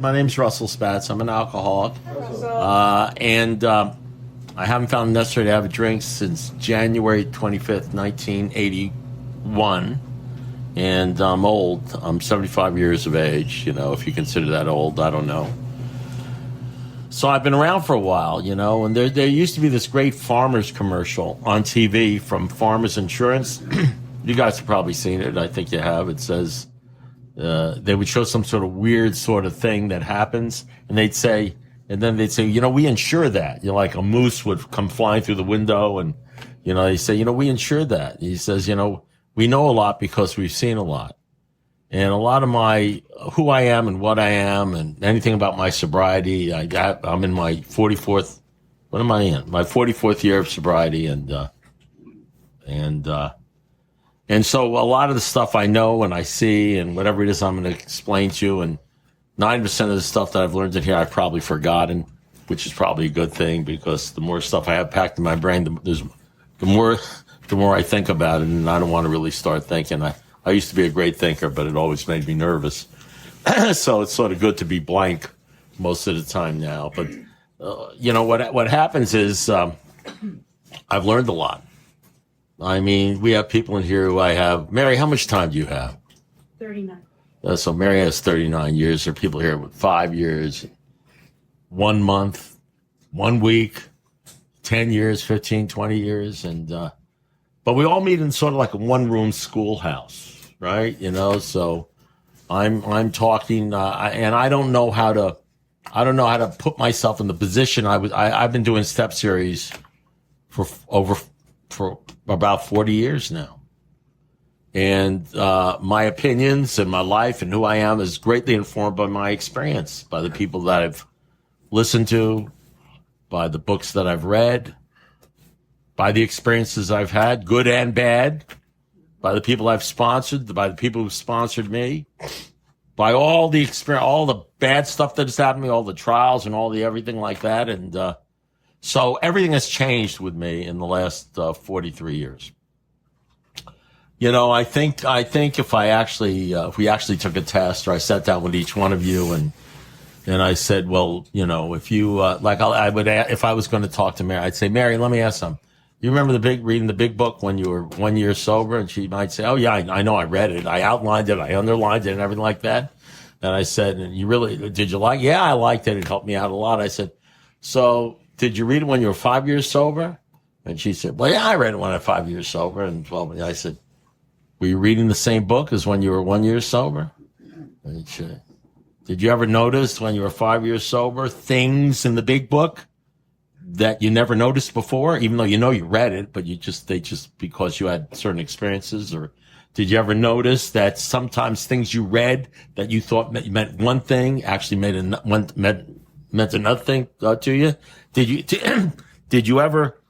My name's Russell Spatz. I'm an alcoholic. And I haven't found it necessary to have a drink since January 25th, 1981. And I'm old. I'm 75 years of age, if you consider that old, I don't know. So I've been around for a while, and there used to be this great Farmers commercial on TV from Farmers Insurance. You guys have probably seen it. I think you have. It says they would show some sort of weird sort of thing that happens, and they'd say, we insure that. Like a moose would come flying through the window, and, they say, we insure that. He says, we know a lot because we've seen a lot. And a lot of who I am and what I am and anything about my sobriety, I'm in my 44th, what am I in? My 44th year of sobriety. And so a lot of the stuff I know and I see and whatever it is I'm going to explain to you, and 90% of the stuff that I've learned in here I've probably forgotten, which is probably a good thing, because the more stuff I have packed in my brain, the more I think about it, and I don't want to really start thinking. I used to be a great thinker, but it always made me nervous. So it's sort of good to be blank most of the time now. But, what happens is I've learned a lot. I mean, we have people in here who I have. Mary, how much time do you have? 39. So Mary has 39 years. There are people here with 5 years, 1 month, 1 week, 10 years, 15, 20 years. But we all meet in sort of like a one-room schoolhouse, right? So I'm talking, and I don't know how to put myself in the position I've been doing step series for about 40 years now. And my opinions and my life and who I am is greatly informed by my experience, by the people that I've listened to, by the books that I've read, by the experiences I've had, good and bad, by the people I've sponsored, by the people who've sponsored me, by all the experience, all the bad stuff that has happened to me, all the trials and all the everything like that. And so everything has changed with me in the last 43 years. I think if we actually took a test, or I sat down with each one of you and I said, well, if you if I was going to talk to Mary, I'd say, Mary, let me ask something. You remember reading the big book when you were 1 year sober? And she might say, oh yeah, I know, I read it. I outlined it. I underlined it and everything like that. And I said, and did you like it? Yeah, I liked it. It helped me out a lot. I said, so did you read it when you were 5 years sober? And she said, well, yeah, I read it when I was 5 years sober. And 12. I said, were you reading the same book as when you were 1 year sober? And she said, did you ever notice when you were 5 years sober things in the big book that you never noticed before, even though you read it, but they just because you had certain experiences? Or did you ever notice that sometimes things you read that you thought meant one thing actually meant another thing to you? Did you ever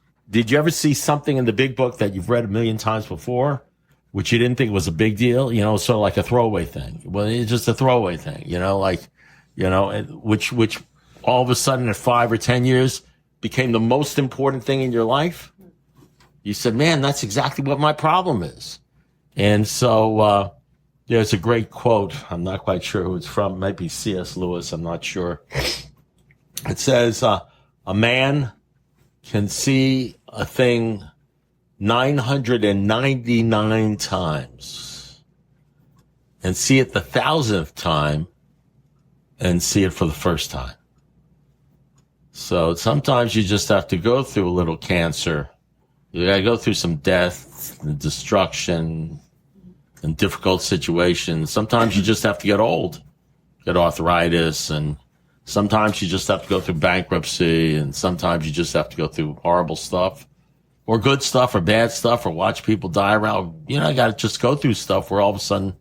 see something in the big book that you've read a million times before, which you didn't think was a big deal? Sort of like a throwaway thing. Well, it's just a throwaway thing, which all of a sudden at 5 or 10 years became the most important thing in your life. You said, man, that's exactly what my problem is. And so there's a great quote. I'm not quite sure who it's from. It might be C.S. Lewis. I'm not sure. It says, a man can see a thing 999 times and see it the 1,000th time and see it for the first time. So sometimes you just have to go through a little cancer. You got to go through some death and destruction and difficult situations. Sometimes you just have to get old, get arthritis, and sometimes you just have to go through bankruptcy, and sometimes you just have to go through horrible stuff or good stuff or bad stuff or watch people die around. You got to just go through stuff where all of a sudden,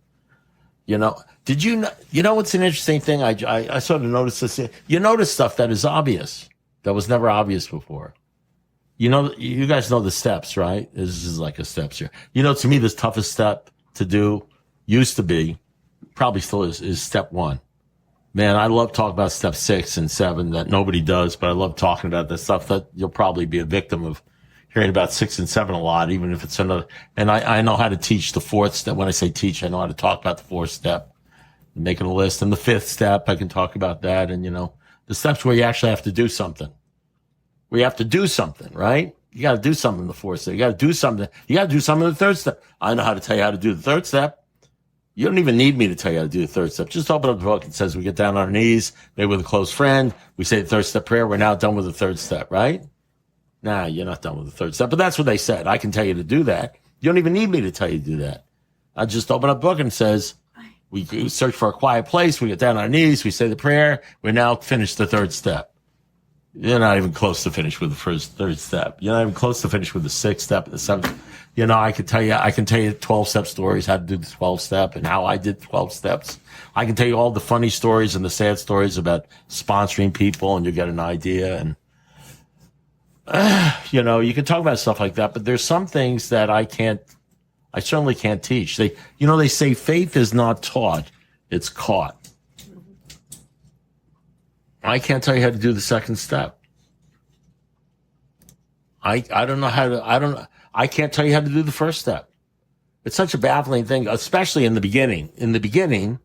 did you know what's an interesting thing? I sort of noticed this. You notice stuff that is obvious, that was never obvious before. You guys know the steps, right? This is like a steps here. To me, the toughest step to do used to be, probably still is step 1. Man, I love talking about step 6 and 7 that nobody does, but I love talking about the stuff that you'll probably be a victim of hearing about 6 and 7 a lot, even if it's another. And I know how to teach the 4th step. When I say teach, I know how to talk about the 4th step. making a list. And the fifth step, I can talk about that. And, the steps where you actually have to do something. We have to do something, right? You got to do something in the fourth step. You got to do something. You got to do something in the third step. I know how to tell you how to do the third step. You don't even need me to tell you how to do the third step. Just open up the book. It says we get down on our knees, maybe with a close friend. We say the third step prayer. We're now done with the third step, right? Nah, you're not done with the third step. But that's what they said. I can tell you to do that. You don't even need me to tell you to do that. I just open up the book and it says we search for a quiet place. We get down on our knees. We say the prayer. We're now finished the third step. You're not even close to finish with the third step. You're not even close to finish with the sixth step and the seventh. I can tell you 12-step stories, how to do the 12-step and how I did 12 steps. I can tell you all the funny stories and the sad stories about sponsoring people, and you get an idea. And, you can talk about stuff like that, but there's some things that I certainly can't teach. They say faith is not taught, it's caught. I can't tell you how to do the second step. I don't know how to, I can't tell you how to do the first step. It's such a baffling thing, especially in the beginning. In the beginning,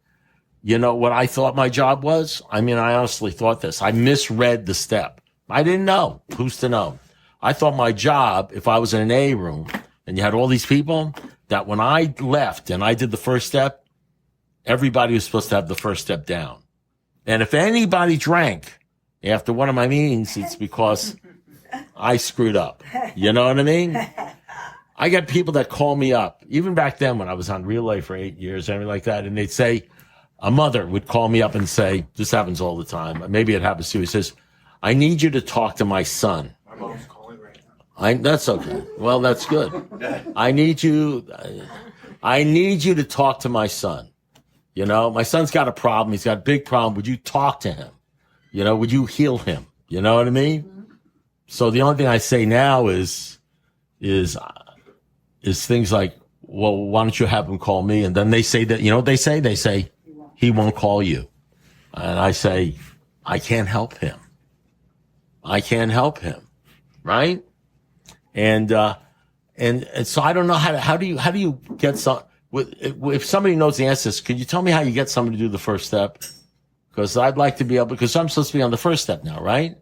what I thought my job was? I honestly thought this. I misread the step. I didn't know. Who's to know? I thought my job, if I was in an A room and you had all these people, that when I left and I did the first step, everybody was supposed to have the first step down. And if anybody drank after one of my meetings, it's because I screwed up. You know what I mean? I got people that call me up, even back then when I was on Relay for 8 years, everything like that. And they'd say, a mother would call me up and say, this happens all the time. Maybe it happens to you. He says, I need you to talk to my son. My mom's calling right now. That's okay. Well, that's good. I need you to talk to my son. My son's got a problem. He's got a big problem. Would you talk to him? Would you heal him? You know what I mean? So the only thing I say now is things like, well, why don't you have him call me? And then they say that, what they say? They say, he won't call you. And I say, I can't help him. I can't help him. Right? And so I don't know how do you get some, if somebody knows the answers, could you tell me how you get somebody to do the first step? Because I'd like to be able, because I'm supposed to be on the first step now, right?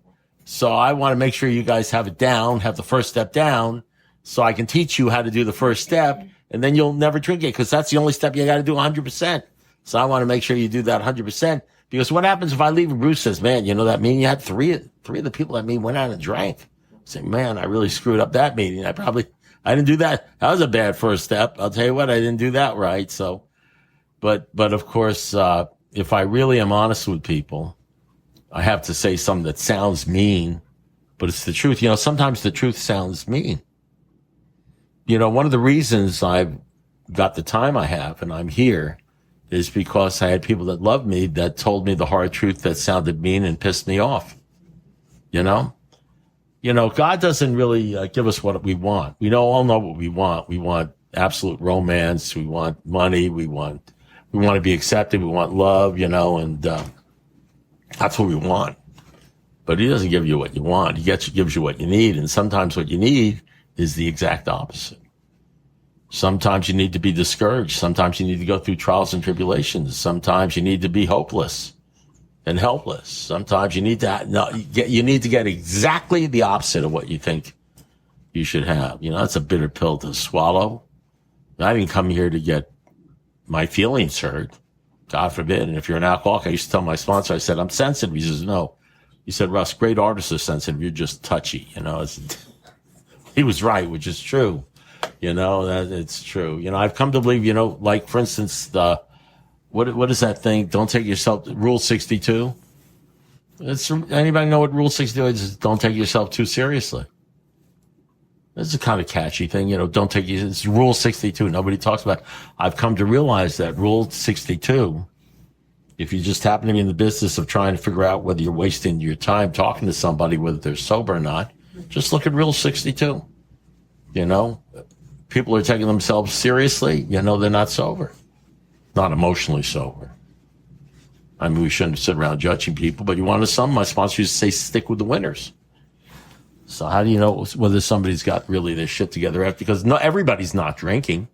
So I want to make sure you guys have it down, have the first step down, so I can teach you how to do the first step, and then you'll never drink it, because that's the only step you got to do 100%. So I want to make sure you do that 100%, because what happens if I leave and Bruce says, man, that meeting you had three of the people that meeting went out and drank. I say, man, I really screwed up that meeting. I didn't do that. That was a bad first step. I'll tell you what, I didn't do that right. So, but of course, if I really am honest with people, I have to say something that sounds mean, but it's the truth. Sometimes the truth sounds mean. One of the reasons I've got the time I have and I'm here is because I had people that loved me that told me the hard truth that sounded mean and pissed me off. God doesn't really give us what we want. We all know what we want. We want absolute romance. We want money. We want to be accepted. We want love, and that's what we want. But he doesn't give you what you want. He gives you what you need. And sometimes what you need is the exact opposite. Sometimes you need to be discouraged. Sometimes you need to go through trials and tribulations. Sometimes you need to be hopeless and helpless. Sometimes you need to get exactly the opposite of what you think you should have. That's a bitter pill to swallow. I didn't come here to get my feelings hurt. God forbid. And if you're an alcoholic, I used to tell my sponsor, I said, I'm sensitive. He says, no. He said, Russ, great artists are sensitive. You're just touchy. He was right, which is true. That it's true. I've come to believe, like, for instance, what is that thing? Don't take yourself, Rule 62. Anybody know what Rule 62 is? Don't take yourself too seriously. It's a kind of catchy thing, don't take it's Rule 62. Nobody talks about it. I've come to realize that Rule 62, if you just happen to be in the business of trying to figure out whether you're wasting your time talking to somebody, whether they're sober or not, just look at Rule 62. People are taking themselves seriously, they're not sober. Not emotionally sober. We shouldn't sit around judging people, but my sponsor used to say, stick with the winners. So how do you know whether somebody's got really their shit together? Because everybody's not drinking.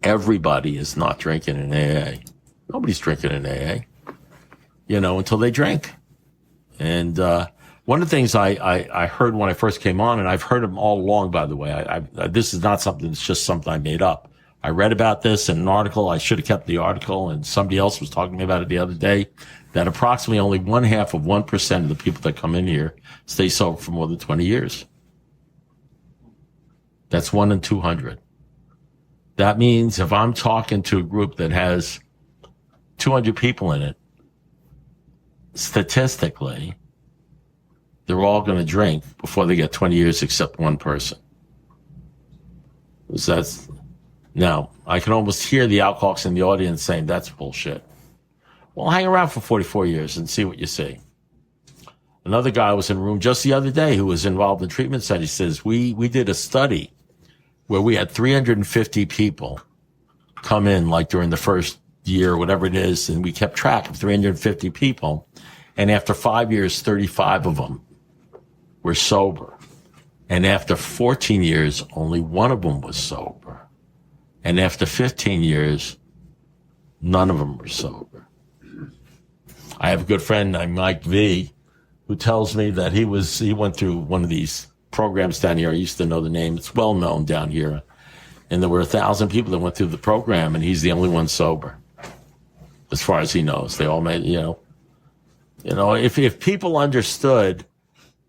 Everybody is not drinking in AA. Nobody's drinking in AA, until they drink. And one of the things I heard when I first came on, and I've heard them all along, by the way, I this is not something that's just something I made up. I read about this in an article. I should have kept the article, and somebody else was talking to me about it the other day, that approximately only 0.5% of the people that come in here stay sober for more than 20 years. That's 1 in 200. That means if I'm talking to a group that has 200 people in it, statistically, they're all going to drink before they get 20 years except one person. Now, I can almost hear the alcoholics in the audience saying, that's bullshit. Well, hang around for 44 years and see what you see. Another guy was in a room just the other day who was involved in treatment center. He says, we did a study where we had 350 people come in like during the first year, whatever it is, and we kept track of 350 people. And after 5 years, 35 of them were sober. And after 14 years, only one of them was sober. And after 15 years, none of them were sober. I have a good friend named Mike V, who tells me that he went through one of these programs down here. I used to know the name. It's well known down here. And there were 1,000 people that went through the program, and he's the only one sober. As far as he knows, they all made, if people understood,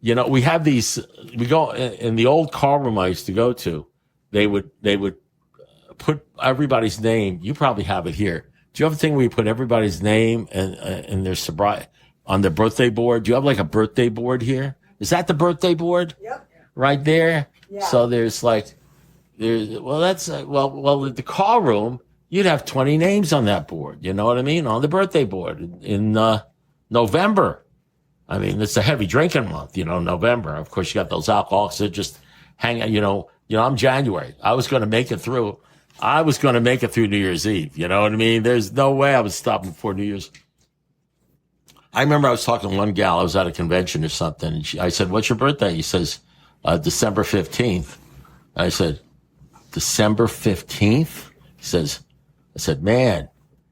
we have these, we go in the old car room I used to go to, they would put everybody's name. You probably have it here. Do you have a thing where you put everybody's name and their sobriety on their birthday board? Do you have like a birthday board here? Is that the birthday board? Yep. Right there? Yeah. So the car room, you'd have 20 names on that board. You know what I mean? On the birthday board in November. I mean, it's a heavy drinking month, November. Of course, you got those alcoholics that just hang out, I'm January. I was going to make it through New Year's Eve. You know what I mean? There's no way I was stopping before New Year's. I remember I was talking to one gal. I was at a convention or something. And I said, what's your birthday? He says, December 15th. I said, December 15th? I said, man,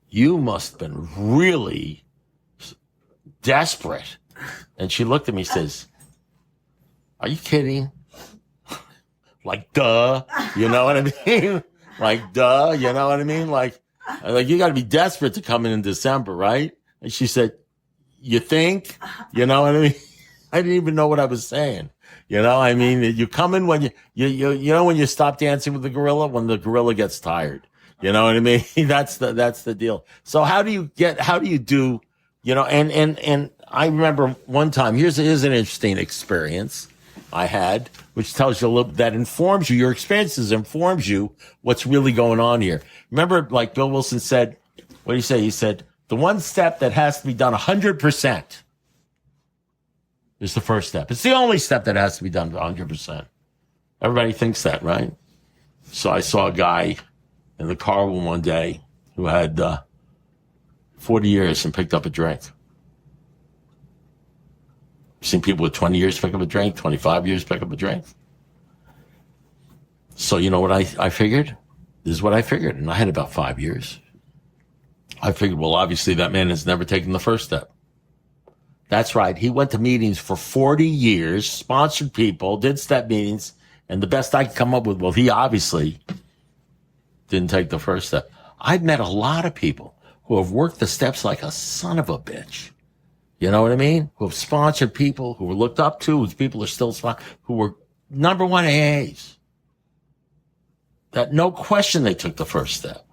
you must have been really desperate. And she looked at me and says, are you kidding? Like, duh. You know what I mean? Like, duh. You know what I mean? Like you got to be desperate to come in December, right? And she said, you think? You know what I mean? I didn't even know what I was saying. I mean, you come in when when you stop dancing with the gorilla, when the gorilla gets tired. You know what I mean? That's the deal. So how do you do, and I remember one time, here's an interesting experience I had, which tells you a little, that informs you, your experiences informs you what's really going on here. Remember, like Bill Wilson said, what did he say? He said, the one step that has to be done 100% is the first step. It's the only step that has to be done 100%. Everybody thinks that, right? So I saw a guy in the car room one day who had 40 years and picked up a drink. I've seen people with 20 years pick up a drink, 25 years pick up a drink. So you know what I figured? This is what I figured. And I had about 5 years. I figured, well, obviously that man has never taken the first step. That's right. He went to meetings for 40 years, sponsored people, did step meetings. And the best I could come up with, well, he obviously didn't take the first step. I've met a lot of people who have worked the steps like a son of a bitch. You know what I mean? Who have sponsored people, who were looked up to, whose people are still sponsored, who were number one AAs. That no question they took the first step.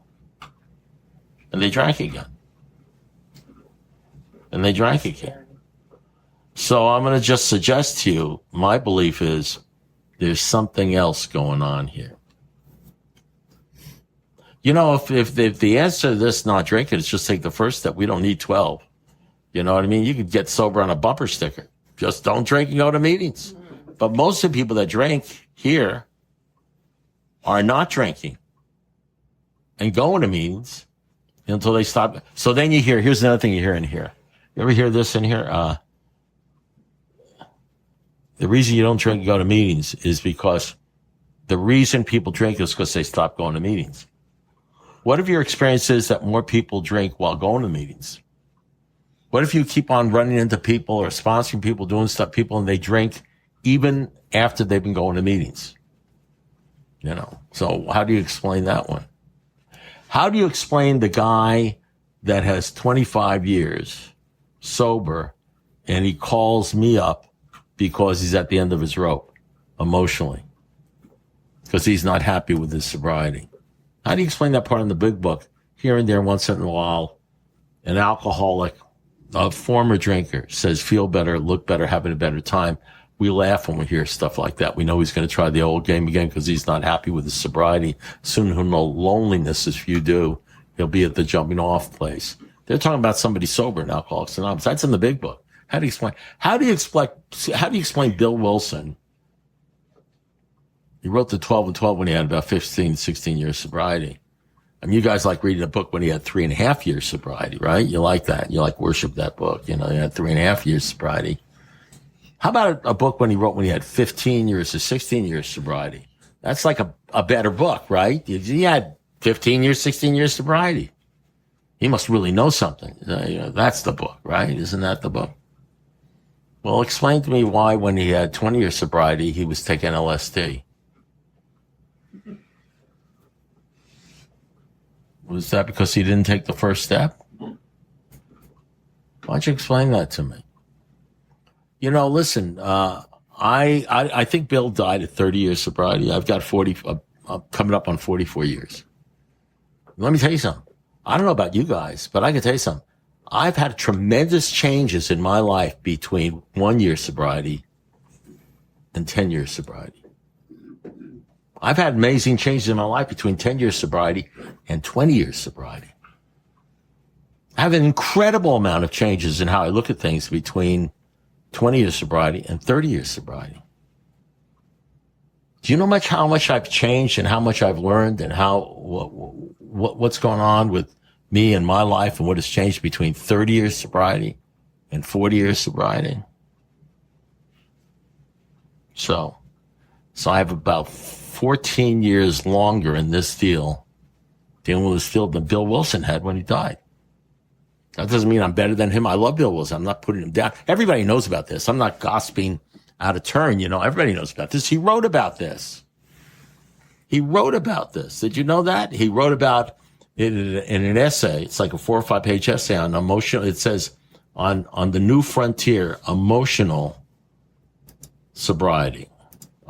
And they drank again. And they drank again. So I'm going to just suggest to you, my belief is there's something else going on here. If the answer to this not drinking is just take the first step, we don't need 12. You know what I mean? You could get sober on a bumper sticker. Just don't drink and go to meetings. But most of the people that drink here are not drinking and going to meetings until they stop. So then you hear, here's another thing you hear in here. You ever hear this in here? The reason you don't drink and go to meetings is because the reason people drink is because they stop going to meetings. What if your experience is that more people drink while going to meetings? What if you keep on running into people or sponsoring people, doing stuff, people, and they drink even after they've been going to meetings? So how do you explain that one? How do you explain the guy that has 25 years sober and he calls me up because he's at the end of his rope emotionally because he's not happy with his sobriety? How do you explain that part in the big book? Here and there, once in a while, an alcoholic, a former drinker says, feel better, look better, having a better time. We laugh when we hear stuff like that. We know he's going to try the old game again because he's not happy with his sobriety. Soon he'll know loneliness if you do. He'll be at the jumping off place. They're talking about somebody sober in Alcoholics Anonymous. That's in the big book. How do you explain Bill Wilson? He wrote the 12 and 12 when he had about 15, 16 years sobriety. I mean, you guys like reading a book when he had 3.5 years sobriety, right? You like that. You like worship that book. He had 3.5 years sobriety. How about a book when he had 15 years to 16 years sobriety? That's like a better book, right? He had 15 years, 16 years sobriety. He must really know something. That's the book, right? Isn't that the book? Well, explain to me why when he had 20 years sobriety, he was taking LSD. Was that because he didn't take the first step? Why don't you explain that to me? Listen, I think Bill died at 30 years sobriety. I've got 40, coming up on 44 years. Let me tell you something. I don't know about you guys, but I can tell you something. I've had tremendous changes in my life between 1 year sobriety and 10 years sobriety. I've had amazing changes in my life between 10 years sobriety and 20 years sobriety. I have an incredible amount of changes in how I look at things between 20 years sobriety and 30 years sobriety. Do you know how much I've changed and how much I've learned and what's going on with me and my life and what has changed between 30 years sobriety and 40 years sobriety? So I have about 14 years longer in this dealing with this field than Bill Wilson had when he died. That doesn't mean I'm better than him. I love Bill Wilson. I'm not putting him down. Everybody knows about this. I'm not gossiping out of turn. Everybody knows about this. He wrote about this. Did you know that? He wrote about it in an essay. It's like a 4 or 5 page essay on emotional. It says on the new frontier, emotional sobriety.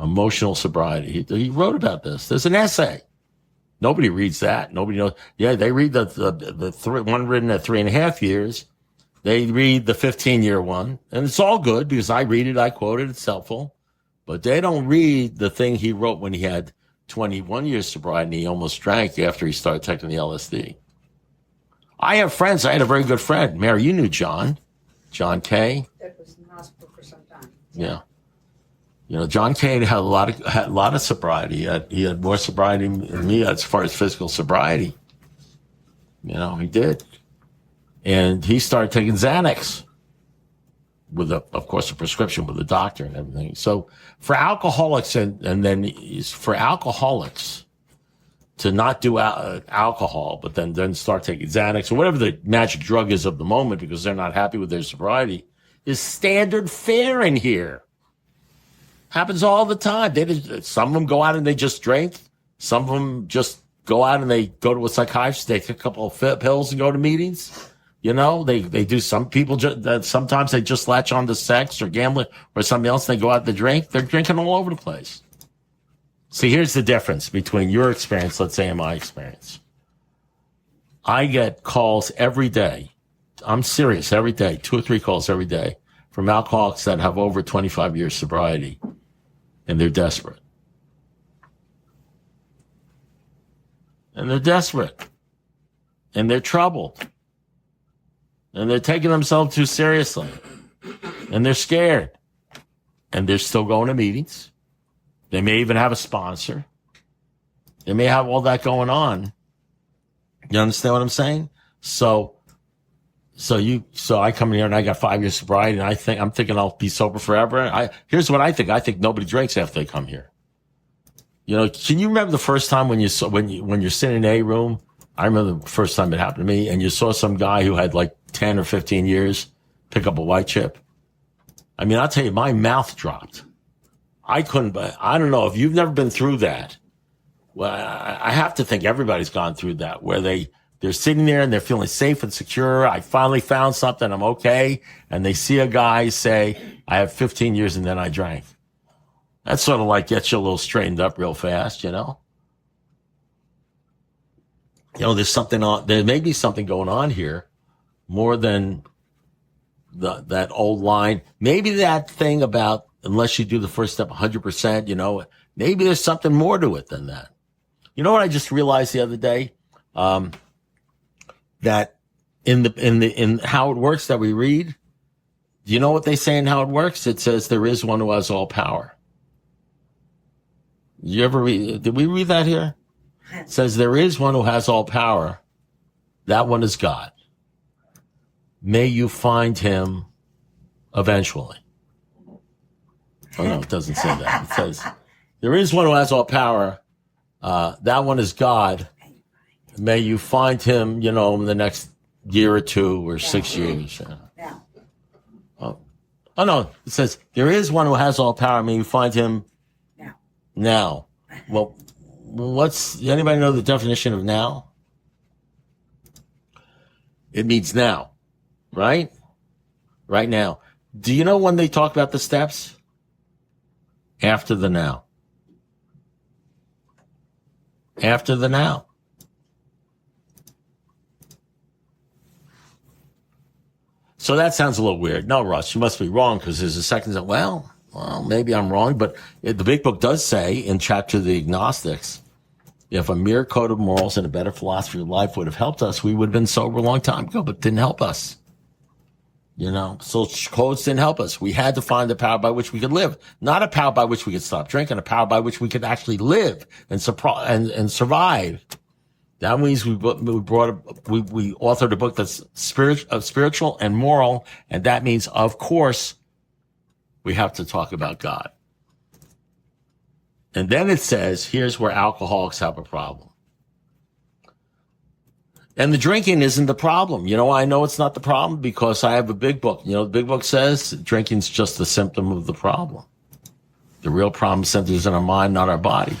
Emotional sobriety. He wrote about this. There's an essay. Nobody reads that. Nobody knows. Yeah, they read the one written at 3.5 years. They read the 15-year one, and it's all good because I read it, I quote it, it's helpful. But they don't read the thing he wrote when he had 21 years sobriety and he almost drank after he started taking the LSD. I have friends. I had a very good friend. Mary, you knew John Kay. That was in the hospital for some time. Yeah. John Kay had a lot of sobriety. He had more sobriety than me as far as physical sobriety. He did. And he started taking Xanax with of course, a prescription with a doctor and everything. So for alcoholics and then for alcoholics to not do alcohol, but then start taking Xanax or whatever the magic drug is of the moment because they're not happy with their sobriety is standard fare in here. Happens all the time. Some of them go out and they just drink. Some of them just go out and they go to a psychiatrist. They take a couple of pills and go to meetings. They do. Some people sometimes they just latch on to sex or gambling or something else. And they go out to drink. They're drinking all over the place. See, here's the difference between your experience, let's say, and my experience. I get calls every day. I'm serious, every day, 2 or 3 calls every day from alcoholics that have over 25 years sobriety. And they're desperate. And they're troubled. And they're taking themselves too seriously. And they're scared. And they're still going to meetings. They may even have a sponsor. They may have all that going on. You understand what I'm saying? So I come in here and I got 5 years sobriety and I'm thinking I'll be sober forever. Here's what I think. I think nobody drinks after they come here. Can you remember the first time when you're sitting in a room? I remember the first time it happened to me, and you saw some guy who had like 10 or 15 years pick up a white chip. I mean, I'll tell you, my mouth dropped. I couldn't, but I don't know if you've never been through that. Well, I have to think everybody's gone through that, where they're sitting there and they're feeling safe and secure. I finally found something. I'm okay. And they see a guy say, I have 15 years and then I drank. That sort of like gets you a little straightened up real fast, you know? You know, there may be something going on here more than that old line. Maybe that thing about unless you do the first step 100%, you know, maybe there's something more to it than that. You know what I just realized the other day? That in how it works that we read, do you know what they say in how it works? It says there is one who has all power. You ever read, did we read that here? It says there is one who has all power. That one is God. May you find him eventually. Oh no, it doesn't say that. It says there is one who has all power. That one is God. May you find him, you know, in the next year or 2 or 6 years. Yeah. Oh no, it says there is one who has all power. May you find him now. Well, anybody know the definition of now? It means now, right? Right now. Do you know when they talk about the steps? After the now. After the now. So that sounds a little weird. No, Russ, you must be wrong because there's a second. Well, maybe I'm wrong, but the big book does say in chapter of the agnostics, if a mere code of morals and a better philosophy of life would have helped us, we would have been sober a long time ago, but it didn't help us. You know, so codes didn't help us. We had to find a power by which we could live, not a power by which we could stop drinking, a power by which we could actually live and survive. That means we authored a book that's spiritual and moral, and that means, of course, we have to talk about God. And then it says, here's where alcoholics have a problem. And the drinking isn't the problem. You know, I know it's not the problem because I have a big book. You know, the big book says drinking's just a symptom of the problem. The real problem centers in our mind, not our body.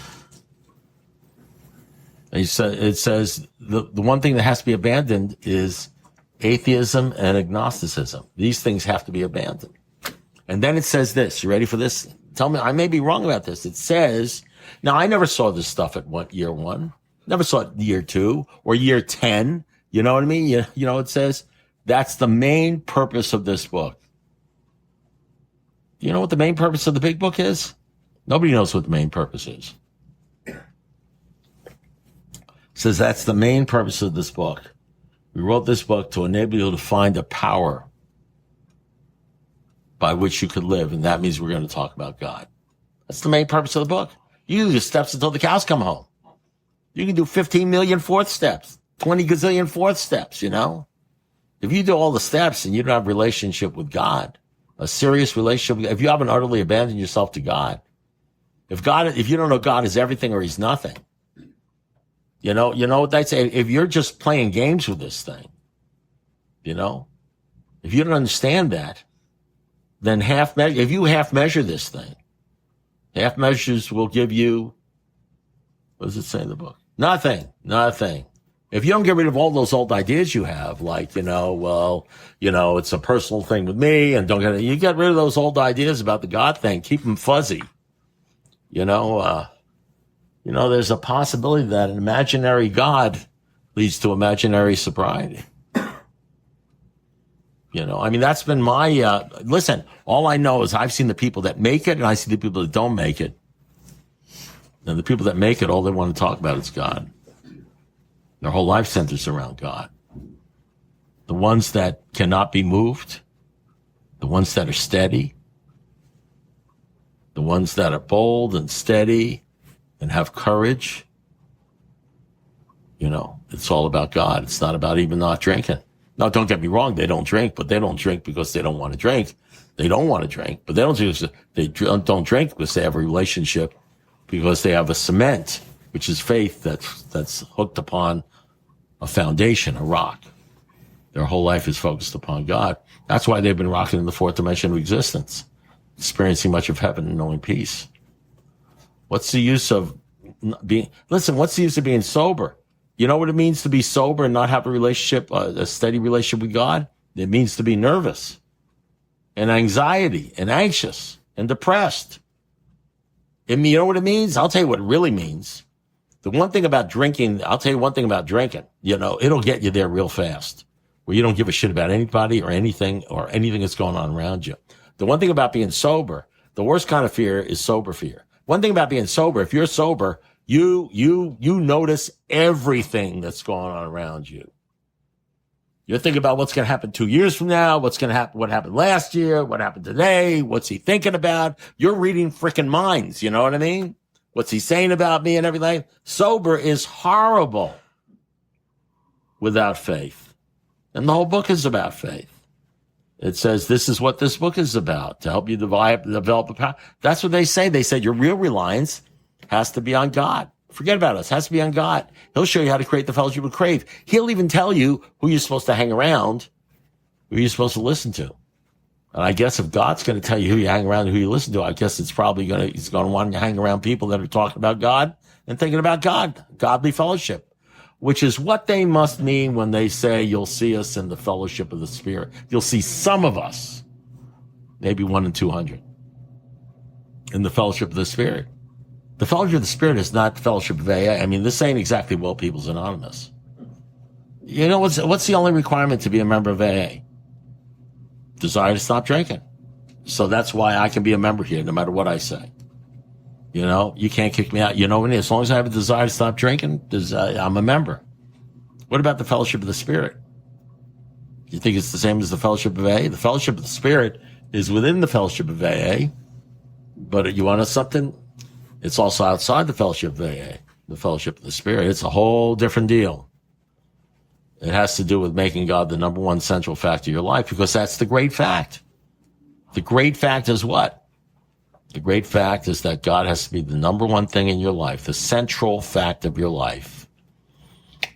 It says the one thing that has to be abandoned is atheism and agnosticism. These things have to be abandoned. And then it says this. You ready for this? Tell me, I may be wrong about this. It says, now I never saw this stuff at year 1. Never saw it year 2 or year 10. You know what I mean? You know, it says that's the main purpose of this book. You know what the main purpose of the big book is? Nobody knows what the main purpose is. Says that's the main purpose of this book. We wrote this book to enable you to find a power by which you could live, and that means we're going to talk about God. That's the main purpose of the book. You do the steps until the cows come home. You can do 15 million fourth steps, 20 gazillion fourth steps, you know? If you do all the steps and you don't have a relationship with God, a serious relationship, if you haven't utterly abandoned yourself to God, if you don't know God is everything or he's nothing, you know what they say? If you're just playing games with this thing, you know, if you don't understand that, then if you half measure this thing, half measures will give you, what does it say in the book? Nothing. If you don't get rid of all those old ideas you have, like, you know, well, you know, it's a personal thing with me and you get rid of those old ideas about the God thing, keep them fuzzy. You know, there's a possibility that an imaginary God leads to imaginary sobriety. You know, I mean, that's been my, listen, all I know is I've seen the people that make it and I see the people that don't make it. And the people that make it, all they want to talk about is God. Their whole life centers around God. The ones that cannot be moved, the ones that are steady, the ones that are bold and steady and have courage. You know, it's all about God. It's not about even not drinking. Now, don't get me wrong. They don't drink, but they don't drink because they don't want to drink. They don't want to drink, but they don't drink because they have a relationship, because they have a cement, which is faith that's hooked upon a foundation, a rock. Their whole life is focused upon God. That's why they've been rocking in the fourth dimension of existence, experiencing much of heaven and knowing peace. What's the use of what's the use of being sober? You know what it means to be sober and not have a relationship, a steady relationship with God? It means to be nervous and anxiety and anxious and depressed. You know what it means? I'll tell you what it really means. The one thing about drinking, I'll tell you one thing about drinking, it'll get you there real fast, where you don't give a shit about anybody or anything that's going on around you. The one thing about being sober, the worst kind of fear is sober fear. One thing about being sober, if you're sober, you notice everything that's going on around you. You're thinking about what's going to happen 2 years from now, what's going to happen, what happened last year, what happened today, what's he thinking about? You're reading freaking minds, you know what I mean? What's he saying about me and everything? Sober is horrible without faith. And the whole book is about faith. It says this is what this book is about, to help you develop a power. That's what they say. They said your real reliance has to be on God. Forget about us. Has to be on God. He'll show you how to create the fellowship you crave. He'll even tell you who you're supposed to hang around, who you're supposed to listen to. And I guess if God's going to tell you who you hang around and who you listen to, I guess he's going to want you to hang around people that are talking about God and thinking about God, godly fellowship, which is what they must mean when they say you'll see us in the fellowship of the Spirit. You'll see some of us, maybe 1 in 200, in the fellowship of the Spirit. The fellowship of the Spirit is not the fellowship of AA. I mean, this ain't exactly Well People's Anonymous. You know, what's the only requirement to be a member of AA? Desire to stop drinking. So that's why I can be a member here, no matter what I say. You can't kick me out. As long as I have a desire to stop drinking, I'm a member. What about the fellowship of the Spirit? You think it's the same as the fellowship of AA? The fellowship of the Spirit is within the fellowship of AA. But you want something? It's also outside the fellowship of AA, the fellowship of the Spirit. It's a whole different deal. It has to do with making God the number one central fact of your life, because that's the great fact. The great fact is what? The great fact is that God has to be the number one thing in your life, the central fact of your life.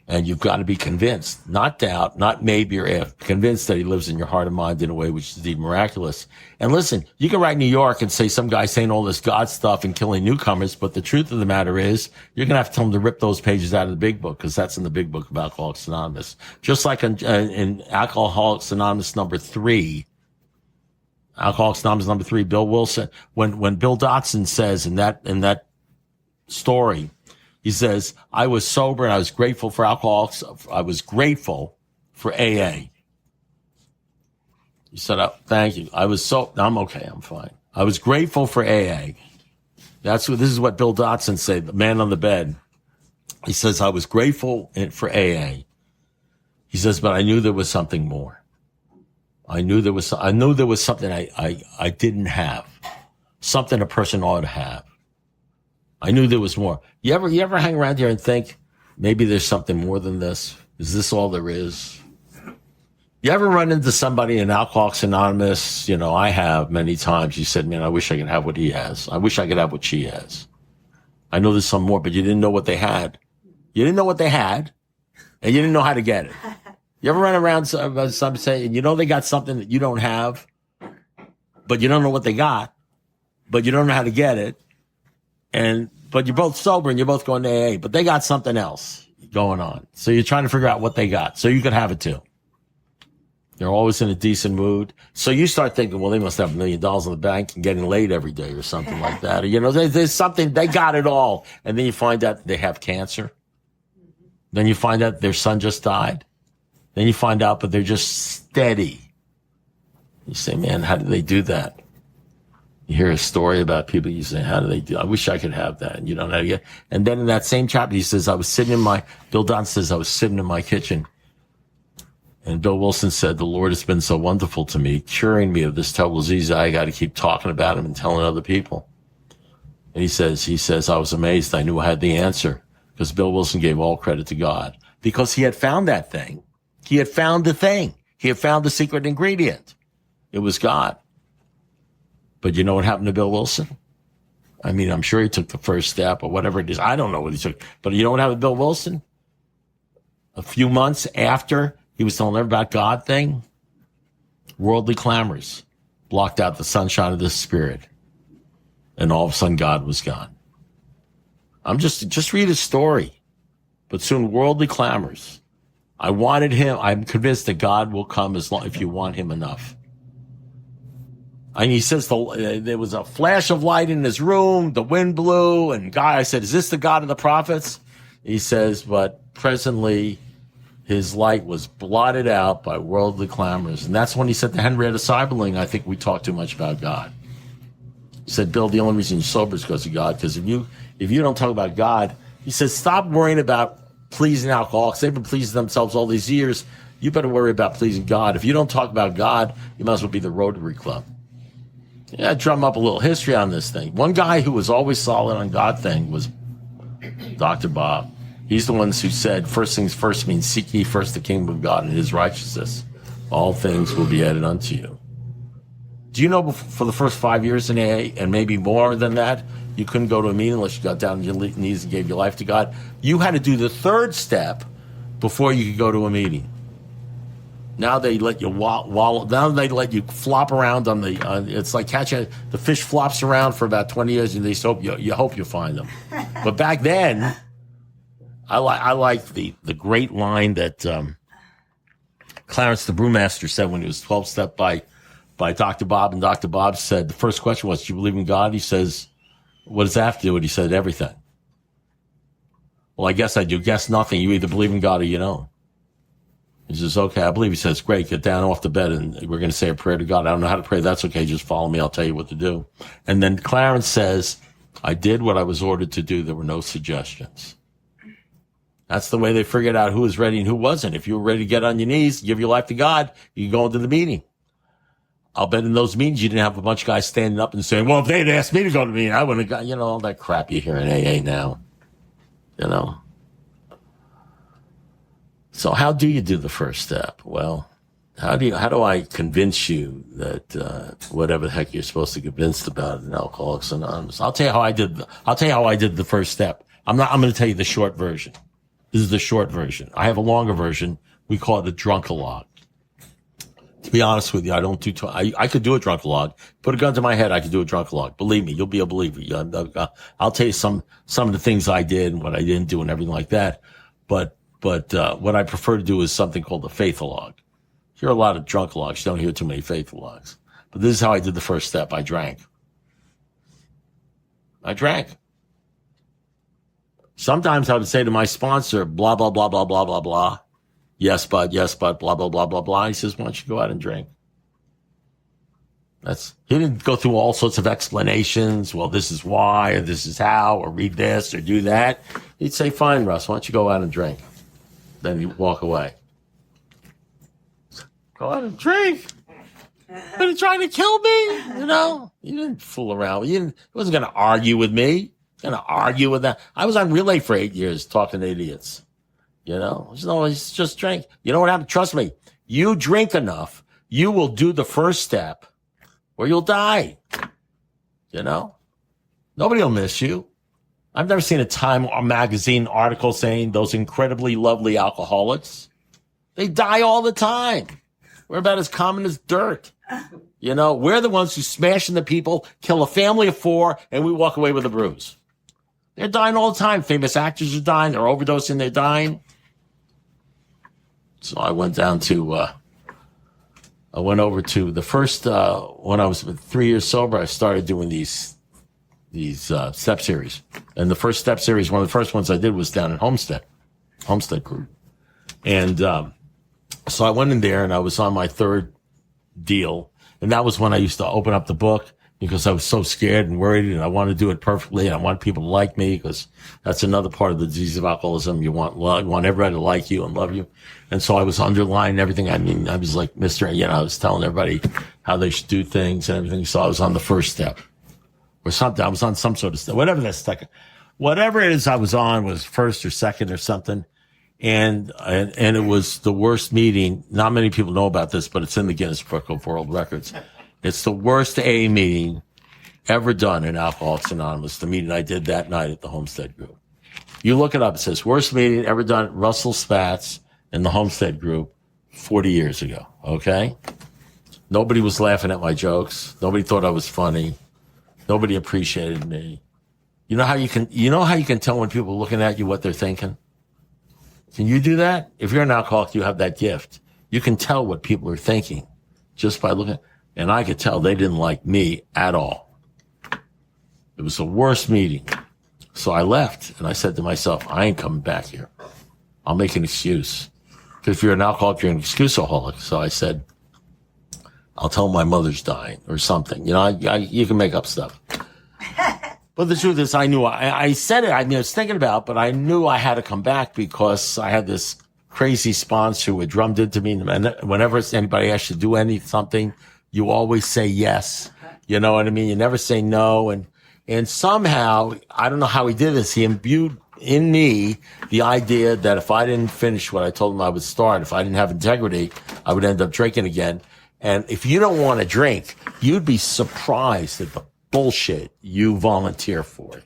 And you've got to be convinced, not doubt, not maybe or if, convinced that he lives in your heart and mind in a way which is indeed miraculous. And listen, you can write New York and say some guy saying all this God stuff and killing newcomers, but the truth of the matter is you're going to have to tell him to rip those pages out of the big book, because that's in the big book of Alcoholics Anonymous. Just like in Alcoholics Anonymous number 3, Alcoholics Anonymous number 3, Bill Wilson, when Bill Dotson says in that story, he says, I was sober and I was grateful for alcoholics. I was grateful for AA. He said, oh, thank you. I'm okay. I'm fine. I was grateful for AA. This is what Bill Dotson said, the man on the bed. He says, I was grateful for AA. He says, but I knew there was something more. I knew there was something I didn't have. Something a person ought to have. I knew there was more. You ever hang around here and think, maybe there's something more than this? Is this all there is? You ever run into somebody in Alcoholics Anonymous? I have many times. You said, man, I wish I could have what he has. I wish I could have what she has. I know there's some more, but you didn't know what they had. You didn't know what they had, and you didn't know how to get it. You ever run around some saying, they got something that you don't have, but you don't know what they got, but you don't know how to get it. But you're both sober and you're both going to AA, but they got something else going on. So you're trying to figure out what they got so you could have it too. They're always in a decent mood. So you start thinking, well, they must have $1 million in the bank and getting laid every day or something like that. Or, there's something, they got it all. And then you find out they have cancer. Then you find out their son just died. Then you find out, but they're just steady. You say, man, how did they do that? You hear a story about people, you say, how do they do? I wish I could have that. And you don't know yet. And then in that same chapter, he says, Bill Don says, I was sitting in my kitchen. And Bill Wilson said, the Lord has been so wonderful to me, curing me of this terrible disease. I got to keep talking about him and telling other people. And he says, I was amazed. I knew I had the answer, because Bill Wilson gave all credit to God, because he had found that thing. He had found the thing. He had found the secret ingredient. It was God. But you know what happened to Bill Wilson? I mean, I'm sure he took the first step or whatever it is. I don't know what he took. But you know what happened to Bill Wilson? A few months after he was telling everybody about God thing, worldly clamors blocked out the sunshine of the Spirit. And all of a sudden, God was gone. I'm just read his story. But soon, worldly clamors. I wanted him. I'm convinced that God will come if you want him enough. And he says there was a flash of light in his room. The wind blew, and I said, "Is this the God of the prophets?" He says, but presently, his light was blotted out by worldly clamors, and that's when he said to Henrietta Seiberling, "I think we talk too much about God." He said, "Bill, the only reason you're sober is because of God. Because if you don't talk about God," he says, "stop worrying about pleasing alcoholics. They've been pleasing themselves all these years. You better worry about pleasing God. If you don't talk about God, you might as well be the Rotary Club." Yeah, drum up a little history on this thing. One guy who was always solid on God thing was Dr. Bob. He's the one who said, "First things first means seek ye first the kingdom of God and his righteousness. All things will be added unto you." Do you know for the first 5 years in AA, and maybe more than that, you couldn't go to a meeting unless you got down on your knees and gave your life to God? You had to do the third step before you could go to a meeting. Now they let you wallow. Now they let you flop around on the. It's like catching the fish flops around for about 20 years, and they hope you find them. But back then, I like the great line that Clarence the brewmaster said when he was 12-step by Dr. Bob, and Dr. Bob said the first question was, "Do you believe in God?" He says, "What does that have to do with it?" He said, "Everything." "Well, I guess I do. Guess nothing. You either believe in God or you don't." He says, "Okay, I believe." He says, "Great, get down off the bed and we're going to say a prayer to God. I don't know how to pray. That's okay. Just follow me. I'll tell you what to do." And then Clarence says, "I did what I was ordered to do. There were no suggestions." That's the way they figured out who was ready and who wasn't. If you were ready to get on your knees, give your life to God, you go into the meeting. I'll bet in those meetings you didn't have a bunch of guys standing up and saying, "Well, if they'd asked me to go to the meeting, I wouldn't have got," all that crap you hear in AA now. So how do you do the first step? Well, how do I convince you that whatever the heck you're supposed to be convinced about in Alcoholics Anonymous? I'll tell you how I did the first step. I'm going to tell you the short version. This is the short version. I have a longer version. We call it a drunk-a-log. To be honest with you, I don't do. I could do a drunk-a-log. Put a gun to my head, I could do a drunk-a-log. Believe me, you'll be a believer. I'll tell you some of the things I did and what I didn't do and everything like that. But what I prefer to do is something called a faith-a-log. You hear a lot of drunk-a-logs. You don't hear too many faith-a-logs. But this is how I did the first step. I drank. Sometimes I would say to my sponsor, blah, blah, blah, blah, blah, blah, blah. Yes, but, blah, blah, blah, blah, blah. He says, "Why don't you go out and drink?" He didn't go through all sorts of explanations. Well, this is why, or this is how, or read this, or do that. He'd say, "Fine, Russ, why don't you go out and drink?" Then he'd walk away. Go out and drink? Are you trying to kill me? You didn't fool around. He wasn't going to argue with me. Going to argue with that. I was on relay for 8 years talking to idiots. He's just drink. You know what happened? Trust me. You drink enough, you will do the first step, or you'll die. Nobody will miss you. I've never seen a Time magazine article saying those incredibly lovely alcoholics, they die all the time. We're about as common as dirt. We're the ones who smash into people, kill a family of 4, and we walk away with a bruise. They're dying all the time. Famous actors are dying. They're overdosing. They're dying. So I went over to the first, when I was 3 years sober, I started doing these step series. And the first step series, one of the first ones I did was down in Homestead Group. And so I went in there and I was on my third deal. And that was when I used to open up the book because I was so scared and worried and I wanted to do it perfectly. And I want people to like me because that's another part of the disease of alcoholism. You want everybody to like you and love you. And so I was underlining everything. I mean, I was like, I was telling everybody how they should do things and everything. So I was on the first step or something. I was on some sort of step, whatever it is I was on was first or second or something. And it was the worst meeting. Not many people know about this, but it's in the Guinness Book of World Records. It's the worst AA meeting ever done in Alcoholics Anonymous, the meeting I did that night at the Homestead Group. You look it up. It says, worst meeting ever done. Russell Spatz, in the Homestead group 40 years ago, okay? Nobody was laughing at my jokes. Nobody thought I was funny. Nobody appreciated me. You know how you can tell when people are looking at you what they're thinking? Can you do that? If you're an alcoholic, you have that gift. You can tell what people are thinking just by looking. And I could tell they didn't like me at all. It was the worst meeting. So I left and I said to myself, I ain't coming back here. I'll make an excuse. Because if you're an alcoholic, you're an excuseaholic. So I said, I'll tell them my mother's dying or something. You know, you can make up stuff. But the truth is, I knew I said it. I was thinking about it, but I knew I had to come back because I had this crazy sponsor who had drummed into me. And whenever anybody asks you to do something, you always say yes. You know what I mean? You never say no. And somehow, I don't know how he did this. He imbued in me the idea that if I didn't finish what I told him I would start, if I didn't have integrity, I would end up drinking again. And if you don't want to drink, you'd be surprised at the bullshit you volunteer for.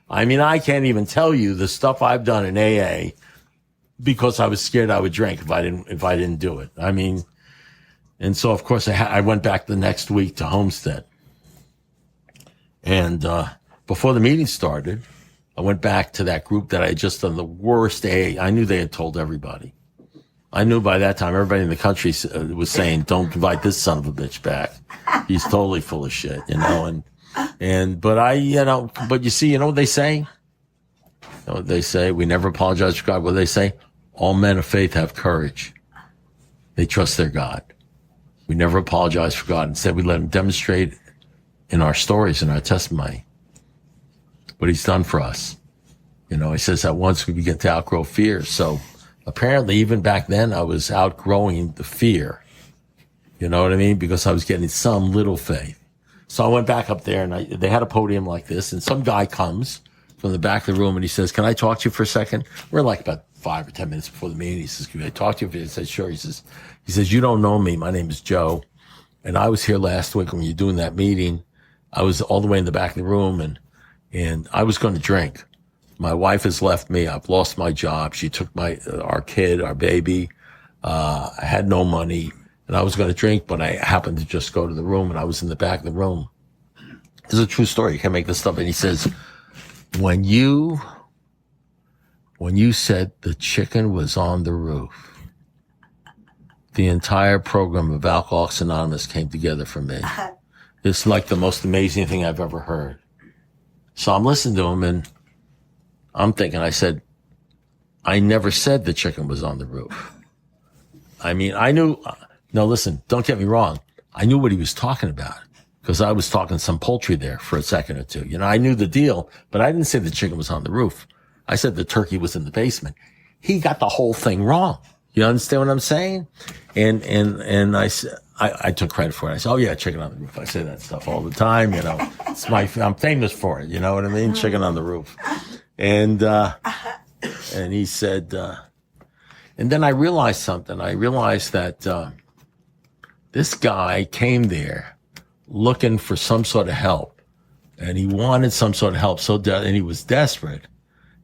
I mean, I can't even tell you the stuff I've done in AA because I was scared I would drink if I didn't do it. I mean, and so of course I went back the next week to Homestead. And before the meeting started, I went back to that group that I had just done the worst AA. I knew they had told everybody. I knew by that time everybody in the country was saying, don't invite this son of a bitch back. He's totally full of shit, you know, but you see, you know what they say? You know what they say? We never apologize for God. What do they say? All men of faith have courage. They trust their God. We never apologize for God. Instead, we let him demonstrate in our stories, in our testimony, what he's done for us. You know, he says that once we begin to outgrow fear. So apparently, even back then, I was outgrowing the fear. You know what I mean? Because I was getting some little faith. So I went back up there, and they had a podium like this, and some guy comes from the back of the room, and he says, can I talk to you for a second? We're like about 5 or 10 minutes before the meeting. He says, can I talk to you? I said, sure. He says, you don't know me. My name is Joe, and I was here last week when you were doing that meeting. I was all the way in the back of the room, and I was going to drink. My wife has left me. I've lost my job. She took our kid, our baby. I had no money. And I was going to drink, but I happened to just go to the room, and I was in the back of the room. This is a true story. You can't make this stuff. And he says, when you said the chicken was on the roof, the entire program of Alcoholics Anonymous came together for me. It's like the most amazing thing I've ever heard. So I'm listening to him, and I'm thinking, I said, I never said the chicken was on the roof. I mean, I knew... No, listen, don't get me wrong. I knew what he was talking about because I was talking some poultry there for a second or two. You know, I knew the deal, but I didn't say the chicken was on the roof. I said the turkey was in the basement. He got the whole thing wrong. You understand what I'm saying? And I said, I took credit for it. I said, oh yeah, chicken on the roof. I say that stuff all the time. You know, I'm famous for it. You know what I mean? Chicken on the roof. And he said, and then I realized something. I realized that, this guy came there looking for some sort of help, and he wanted some sort of help and he was desperate.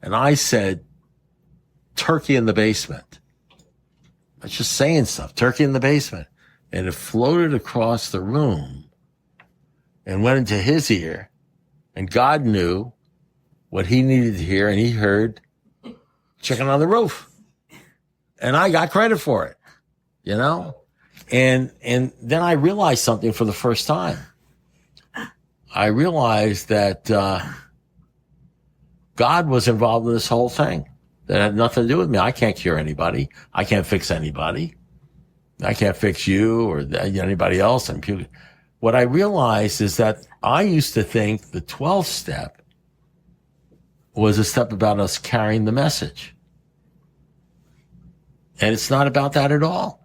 And I said, turkey in the basement. I was just saying stuff, turkey in the basement. And it floated across the room and went into his ear, and God knew what he needed to hear, and he heard chicken on the roof. And I got credit for it, you know? And then I realized something for the first time. I realized that God was involved in this whole thing. That had nothing to do with me. I can't cure anybody. I can't fix anybody. I can't fix you or anybody else. What I realized is that I used to think the 12th step was a step about us carrying the message. And it's not about that at all.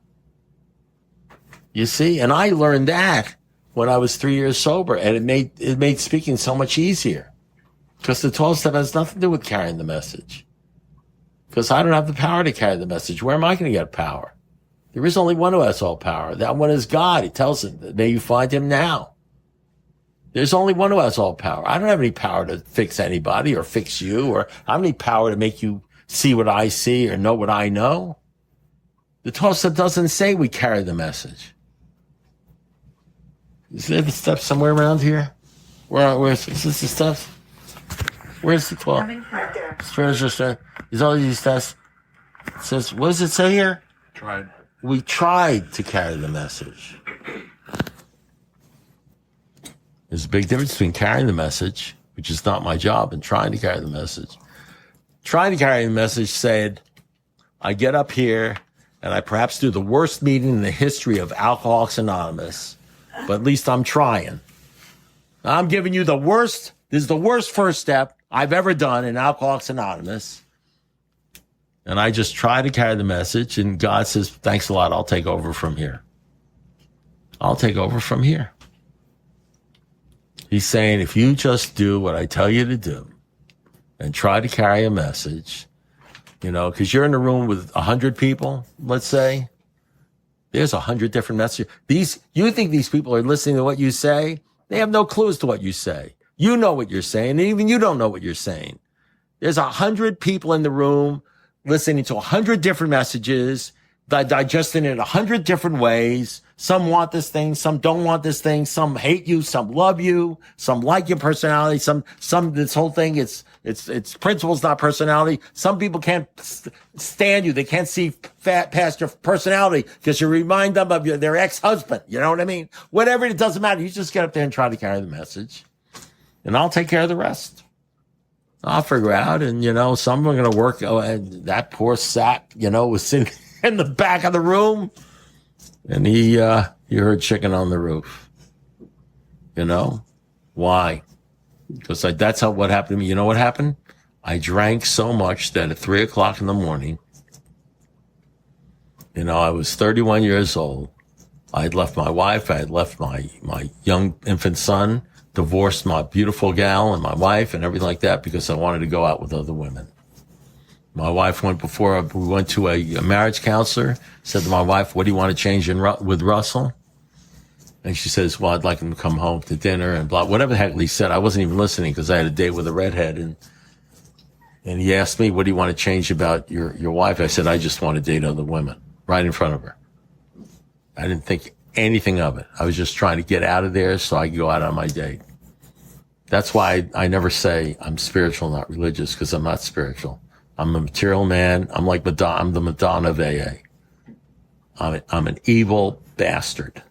You see? And I learned that when I was 3 years sober, and it made speaking so much easier. Because the 12th step has nothing to do with carrying the message. Because I don't have the power to carry the message. Where am I going to get power? There is only one who has all power. That one is God. He tells it, may you find him now. There's only one who has all power. I don't have any power to fix anybody or fix you, or I don't have any power to make you see what I see or know what I know. The 12 step doesn't say we carry the message. Is there the steps somewhere around here? Where's is this the steps? Where's the 12? Right there. Spiritual strength. Is all these steps? It says, what does it say here? Tried. We tried to carry the message. There's a big difference between carrying the message, which is not my job, and trying to carry the message. Trying to carry the message said, I get up here and I perhaps do the worst meeting in the history of Alcoholics Anonymous, but at least I'm trying. I'm giving you the worst. This is the worst first step I've ever done in Alcoholics Anonymous. And I just try to carry the message, and God says, thanks a lot, I'll take over from here. I'll take over from here. He's saying, if you just do what I tell you to do and try to carry a message, you know, because you're in a room with 100 people, let's say, there's 100 different messages. You think these people are listening to what you say? They have no clue as to what you say. You know what you're saying, and even you don't know what you're saying. There's 100 people in the room listening to 100 different messages, digesting it 100 different ways. Some want this thing, some don't want this thing, some hate you, some love you, some like your personality, some this whole thing, it's principles, not personality. Some people can't stand you. They can't see past your personality because you remind them of their ex-husband. You know what I mean? Whatever, it doesn't matter. You just get up there and try to carry the message, and I'll take care of the rest. I'll figure out, and, you know, some are going to work. Oh, and that poor sap, you know, was sitting in the back of the room, and he heard chicken on the roof. You know? Why? Because that's what happened to me. You know what happened? I drank so much that at 3 o'clock in the morning, you know, I was 31 years old. I had left my wife. I had left my young infant son, divorced my beautiful gal and my wife and everything like that because I wanted to go out with other women. My wife we went to a marriage counselor, said to my wife, what do you want to change with Russell? And she says, well, I'd like him to come home to dinner and blah, whatever the heck he said. I wasn't even listening because I had a date with a redhead. And he asked me, what do you want to change about your wife? I said, I just want to date other women right in front of her. I didn't think anything of it. I was just trying to get out of there so I could go out on my date. That's why I never say I'm spiritual, not religious, because I'm not spiritual. I'm a material man. I'm like Madonna. I'm the Madonna of AA. I'm an evil bastard.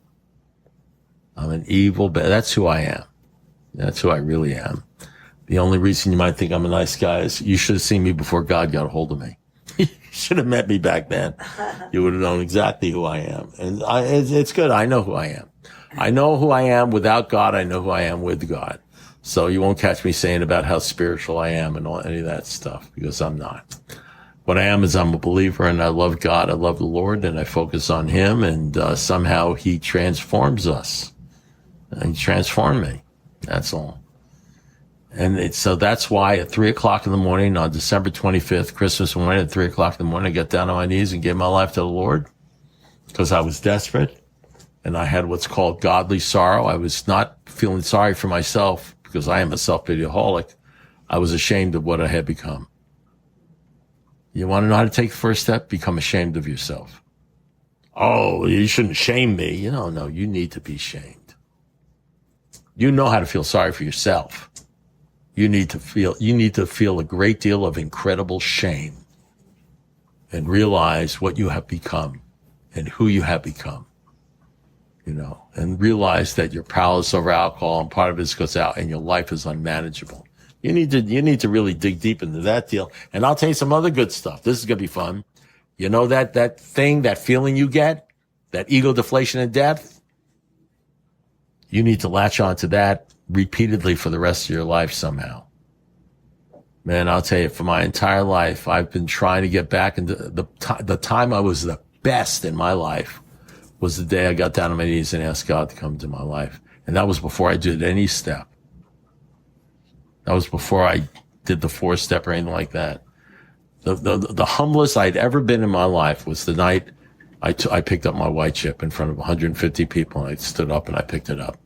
That's who I am. That's who I really am. The only reason you might think I'm a nice guy is you should have seen me before God got a hold of me. You should have met me back then. You would have known exactly who I am. And it's good. I know who I am. I know who I am without God. I know who I am with God. So you won't catch me saying about how spiritual I am and any of that stuff, because I'm not. What I am is I'm a believer, and I love God. I love the Lord, and I focus on Him, and somehow He transforms us. And He transformed me. That's all. And so that's why at 3 o'clock in the morning on December 25th, Christmas morning at 3 o'clock in the morning, I got down on my knees and gave my life to the Lord because I was desperate, and I had what's called godly sorrow. I was not feeling sorry for myself, because I am a self-pity-aholic. I was ashamed of what I had become. You want to know how to take the first step? Become ashamed of yourself. Oh, you shouldn't shame me. You know, no, you need to be shamed. You know how to feel sorry for yourself. You need to feel a great deal of incredible shame and realize what you have become and who you have become. You know, and realize that you're powerless over alcohol, and part of it goes out, and your life is unmanageable. You need to really dig deep into that deal. And I'll tell you some other good stuff. This is gonna be fun. You know that thing, that feeling you get, that ego deflation and depth. You need to latch onto that repeatedly for the rest of your life somehow. Man, I'll tell you, for my entire life, I've been trying to get back into the time I was the best in my life. Was the day I got down on my knees and asked God to come into my life. And that was before I did any step. That was before I did the 4-step or anything like that. The humblest I'd ever been in my life was the night I picked up my white chip in front of 150 people, and I stood up and I picked it up.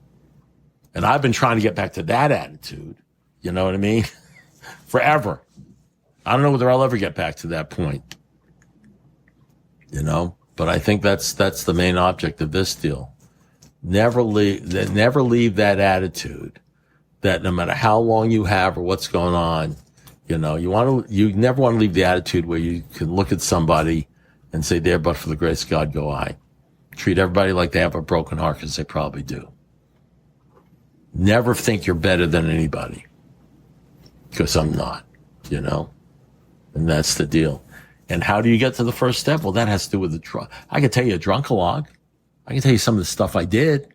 And I've been trying to get back to that attitude. You know what I mean? Forever. I don't know whether I'll ever get back to that point. You know? But I think that's the main object of this deal. Never leave that attitude that no matter how long you have or what's going on, you never want to leave the attitude where you can look at somebody and say, there, but for the grace of God go I. Treat everybody like they have a broken heart, because they probably do. Never think you're better than anybody, because I'm not, and that's the deal. And how do you get to the first step? Well, that has to do with the drunk. I can tell you a drunkalog. I can tell you some of the stuff I did.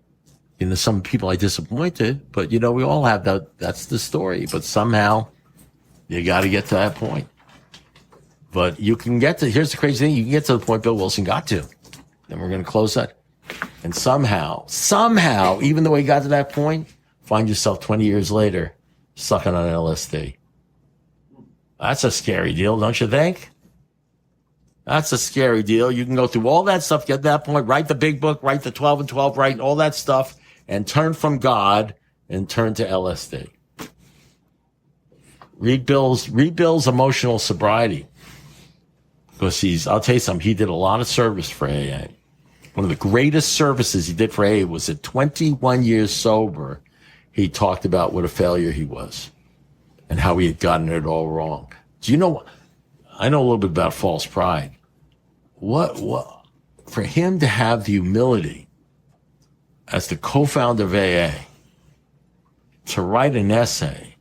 Some people I disappointed, but we all have that. That's the story. But somehow you got to get to that point. But you can get to, here's the crazy thing. You can get to the point Bill Wilson got to. And we're going to close that. And somehow, even though he got to that point, find yourself 20 years later sucking on LSD. That's a scary deal, don't you think? That's a scary deal. You can go through all that stuff, get to that point, write the big book, write the 12 and 12, write all that stuff, and turn from God and turn to LSD. Read Bill's emotional sobriety. Because I'll tell you something, he did a lot of service for AA. One of the greatest services he did for AA was at 21 years sober. He talked about what a failure he was and how he had gotten it all wrong. Do you know, I know a little bit about false pride. What, for him to have the humility as the co-founder of AA to write an essay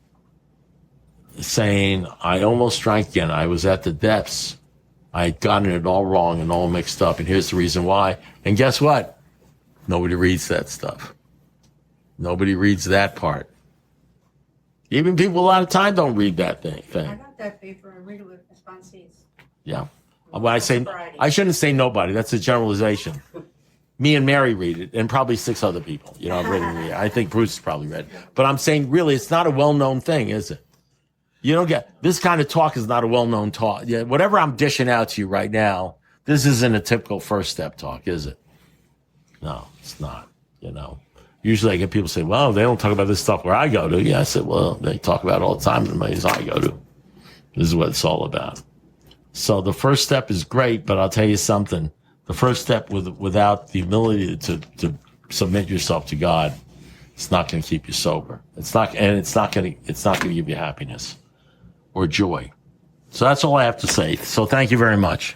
saying, I almost drank again. I was at the depths. I had gotten it all wrong and all mixed up, and here's the reason why. And guess what? Nobody reads that stuff. Nobody reads that part. Even people a lot of time don't read that thing. I got that paper and read it with responsees. Yeah. When I say, I shouldn't say nobody. That's a generalization. Me and Mary read it, and probably 6 other people. I've written it. I think Bruce has probably read it. But I'm saying, really, it's not a well-known thing, is it? You don't get, this kind of talk is not a well-known talk. Yeah, whatever I'm dishing out to you right now, this isn't a typical first step talk, is it? No, it's not, Usually I get people say, well, they don't talk about this stuff where I go to. Yeah, I said, well, they talk about it all the time in the places I go to. This is what it's all about. So the first step is great, but I'll tell you something. The first step without the ability to submit yourself to God, it's not going to keep you sober. It's not going to give you happiness or joy. So that's all I have to say. So thank you very much.